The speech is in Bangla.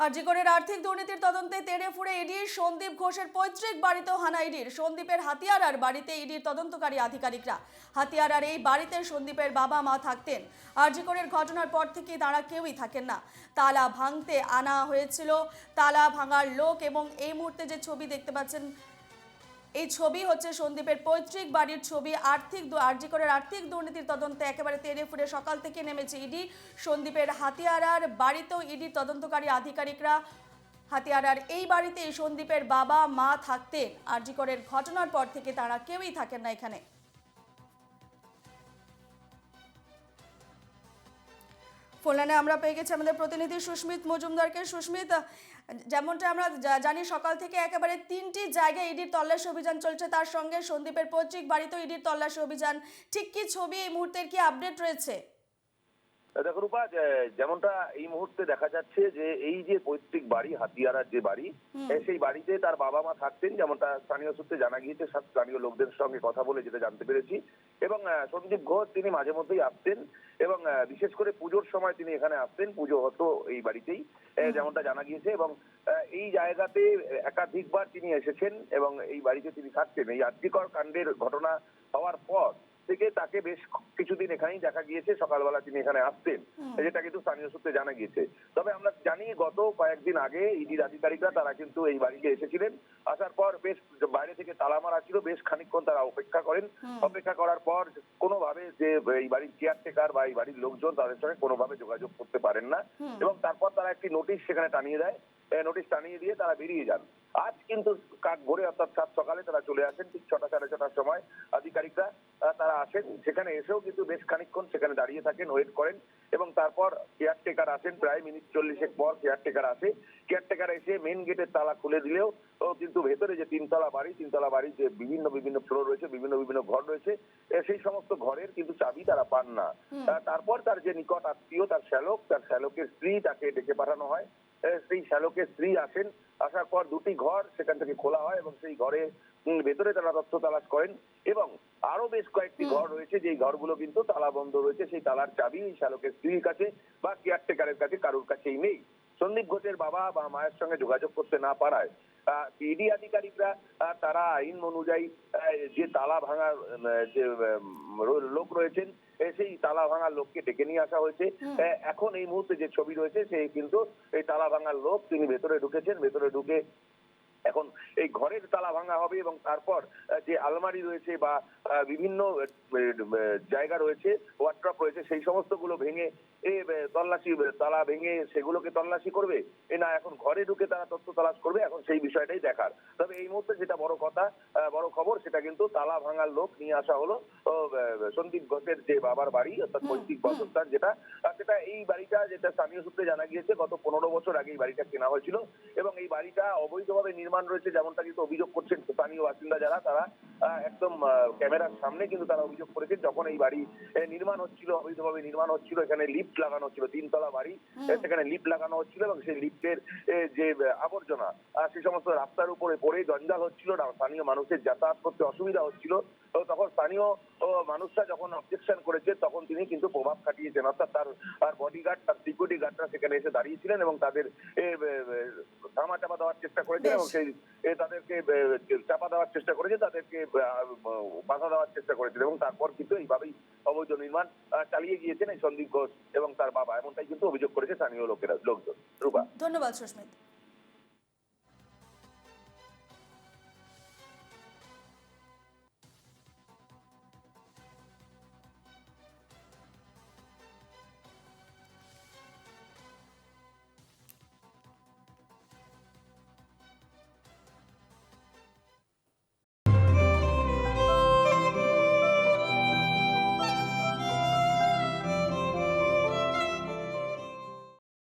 আরজিকরের আর্থিক দুর্নীতির তদন্তে তেড়ে ফুঁড়ে ইডির সন্দীপ ঘোষের পৈতৃক বাড়িতেও হানা ইডির। সন্দীপের হাতিয়ারার বাড়িতে ইডির তদন্তকারী আধিকারিকরা। হাতিয়ারার এই বাড়িতে সন্দীপের বাবা মা থাকতেন। আরজিকরের ঘটনার পর থেকে তারা কেউই থাকেন না। তালা ভাঙতে আনা হয়েছিল তালা ভাঙার লোক, এবং এই মুহূর্তে যে ছবি দেখতে পাচ্ছেন, এই ছবি হচ্ছে সন্দীপের পৈতৃক বাড়ির ছবি। আরজিকরের আর্থিক দুর্নীতির তদন্তে একেবারে তেড়ে ফুঁড়ে সকাল থেকে নেমেছে ইডি। সন্দীপের হাতিয়ারার বাড়িতেও ইডির তদন্তকারী আধিকারিকরা। হাতিয়ারার এই বাড়িতে সন্দীপের বাবা মা থাকতেন। আরজিকরের ঘটনার পর থেকে তারা কেউই থাকেন না এখানে। ফোনলাইনে আমরা পেয়ে গেছি আমাদের প্রতিনিধি সুস্মিত মজুমদারকে। সুস্মিত, যেমনটা আমরা জানি সকাল থেকে একেবারে 3টি জায়গায় ইডির তল্লাশি অভিযান চলছে, তার সঙ্গে সন্দীপের পৈতৃক বাড়িতেও ইডির তল্লাশি অভিযান। ঠিক কি ছবি এই মুহূর্তের, কি আপডেট রয়েছে? দেখো রূপা, যেমনটা এই মুহূর্তে দেখা যাচ্ছে যে এই যে পৈতৃক বাড়ি, হাতিয়ারার যে বাড়ি, সেই বাড়িতে তার বাবা মা থাকতেন, যেমনটা স্থানীয় সূত্রে জানা গিয়েছে, স্থানীয় লোকদের সঙ্গে কথা বলে যেটা জানতে পেরেছি। এবং সন্দীপ ঘোষ তিনি মাঝে মধ্যেই আসতেন, এবং বিশেষ করে পুজোর সময় তিনি এখানে আসতেন, পুজো হতো এই বাড়িতেই, যেমনটা জানা গিয়েছে। এবং এই জায়গাতে একাধিকবার তিনি এসেছেন এবং এই বাড়িতে তিনি থাকতেন। এই আর্যিকর কাণ্ডের ঘটনা হওয়ার পর থেকে তাকে বেশ কিছুদিন এখানেই দেখা গিয়েছে, সকালবেলা তিনি এখানে আসতেন, যেটা কিন্তু স্থানীয় সূত্রে জানা গিয়েছে। তবে আমরা জানি গত কয়েকদিন আগে ইডির আধিকারিকরা তারা কিন্তু এই বাড়িতে এসেছিলেন। আসার পর বেশ বাইরে থেকে তালা মারা ছিল, বেশ খানিকক্ষণ তারা অপেক্ষা করেন। অপেক্ষা করার পর কোনোভাবে যে এই বাড়ির কেয়ারটেকার বা এই বাড়ির লোকজন তাদের সঙ্গে কোনোভাবে যোগাযোগ করতে পারেন না, এবং তারপর তারা একটি নোটিশ সেখানে টানিয়ে দেয়। নোটিশ টানিয়ে দিয়ে তারা বেরিয়ে যান। আজ কিন্তু কাক ভোরে অর্থাৎ সাত সকালে তারা চলে আসেন, ঠিক 6টা সাড়ে 6টার সময় আধিকারিকরা তারা আসেন। সেখানে এসেও কিন্তু বেশ খানিকক্ষণ সেখানে দাঁড়িয়ে থাকেন, ওয়েট করেন, এবং তারপর কেয়ারটেকার আসেন। প্রায় মিনিট 40 পর কেয়ারটেকার আসে। কেয়ারটেকার এসে মেন গেটের তালা খুলে দিলেও কিন্তু ভেতরে যে তিনতলা বাড়ি যে বিভিন্ন ফ্লোর রয়েছে, বিভিন্ন ঘর রয়েছে, সেই সমস্ত ঘরের কিন্তু চাবি তারা পান না। তারপর তার যে নিকট আত্মীয়, তার শ্যালকের স্ত্রী, তাকে ডেকে পাঠানো হয়। সেই শ্যালকের স্ত্রী আসেন। আসার পর 2টি ঘর সেখান থেকে খোলা হয়, এবং সেই ঘরে ভেতরে তারা তথ্য তালাশ করেন। এবং আরো বেশ কয়েকটি ঘর রয়েছে, যেই ঘরগুলো কিন্তু তালা বন্ধ রয়েছে। সেই তালার চাবি শ্যালকের স্ত্রীর কাছে বা কেয়ারটেকারের কাছে কারোর কাছেই নেই। সন্দীপ ঘোষের বাবা বা মায়ের সঙ্গে যোগাযোগ করতে না পারায় ইডি আধিকারিকরা তারা আইন অনুযায়ী যে তালা ভাঙার যে লোক রয়েছেন, সেই তালা ভাঙার লোককে ডেকে নিয়ে আসা হয়েছে। এখন এই মুহূর্তে যে ছবি রয়েছে, সেই কিন্তু এই তালা ভাঙার লোক তিনি ভেতরে ঢুকেছেন। ভেতরে ঢুকে এখন এই ঘরের তালা ভাঙা হবে, এবং তারপর যে আলমারি রয়েছে বা বিভিন্ন জায়গা রয়েছে, ওয়ার্ড্রপ রয়েছে, সেই সমস্ত গুলো ভেঙে তল্লাশি, তালা ভেঙে সেগুলোকে তল্লাশি করবে, না এখন ঘরে ঢুকে তারা তথ্য তালাশ করবে, এখন সেই বিষয়টাই দেখার। তবে এই মুহূর্তে যেটা বড় খবর, সেটা কিন্তু তালা ভাঙার লোক নিয়ে আসা হলো সন্দীপ ঘোষের যে বাবার বাড়ি, অর্থাৎ পৈতৃক বাসস্থান সেটা এই বাড়িটা, যেটা স্থানীয় সূত্রে জানা গিয়েছে, গত 15 বছর আগে এই বাড়িটা কেনা হয়েছিল, এবং এই বাড়িটা অবৈধভাবে নির্মাণ রয়েছে, যেমনটা কিন্তু অভিযোগ করছেন স্থানীয় বাসিন্দা যারা, তারা একদম ক্যামেরার সামনে কিন্তু তারা অভিযোগ করেছেন। যখন এই বাড়ি নির্মাণ হচ্ছিল, অবৈধভাবে নির্মাণ হচ্ছিল, এখানে লিফট লাগানো হচ্ছিল, 3তলা বাড়ি, সেখানে লিফট লাগানো হচ্ছিল, এবং সেই লিফটের যে আবর্জনা সেই সমস্ত রাস্তার উপরে পড়ে জঞ্জাল হচ্ছিল, স্থানীয় মানুষের যাতায়াত করতে অসুবিধা হচ্ছিল। তো তখন স্থানীয় মানুষরা যখন অবজেকশন করেছে, তখন তিনি কিন্তু প্রভাব খাটিয়েছেন, অর্থাৎ তার বডিগার্ড, তার সিকিউরিটি গার্ডরা সেখানে এসে দাঁড়িয়েছিলেন, এবং তাদের ধামা চাপা দেওয়ার চেষ্টা করেছেন, এবং সেই তাদেরকে চাপা দেওয়ার চেষ্টা করেছে, তাদেরকে বাধা দেওয়ার চেষ্টা করেছেন, এবং তারপর কিন্তু এইভাবেই অবৈধ নির্মাণ চালিয়ে গিয়েছেন এই সন্দীপ ঘোষ এবং তার বাবা, এমনটাই কিন্তু অভিযোগ করেছে স্থানীয় লোকজন। রূপা, ধন্যবাদ সুস্মিত।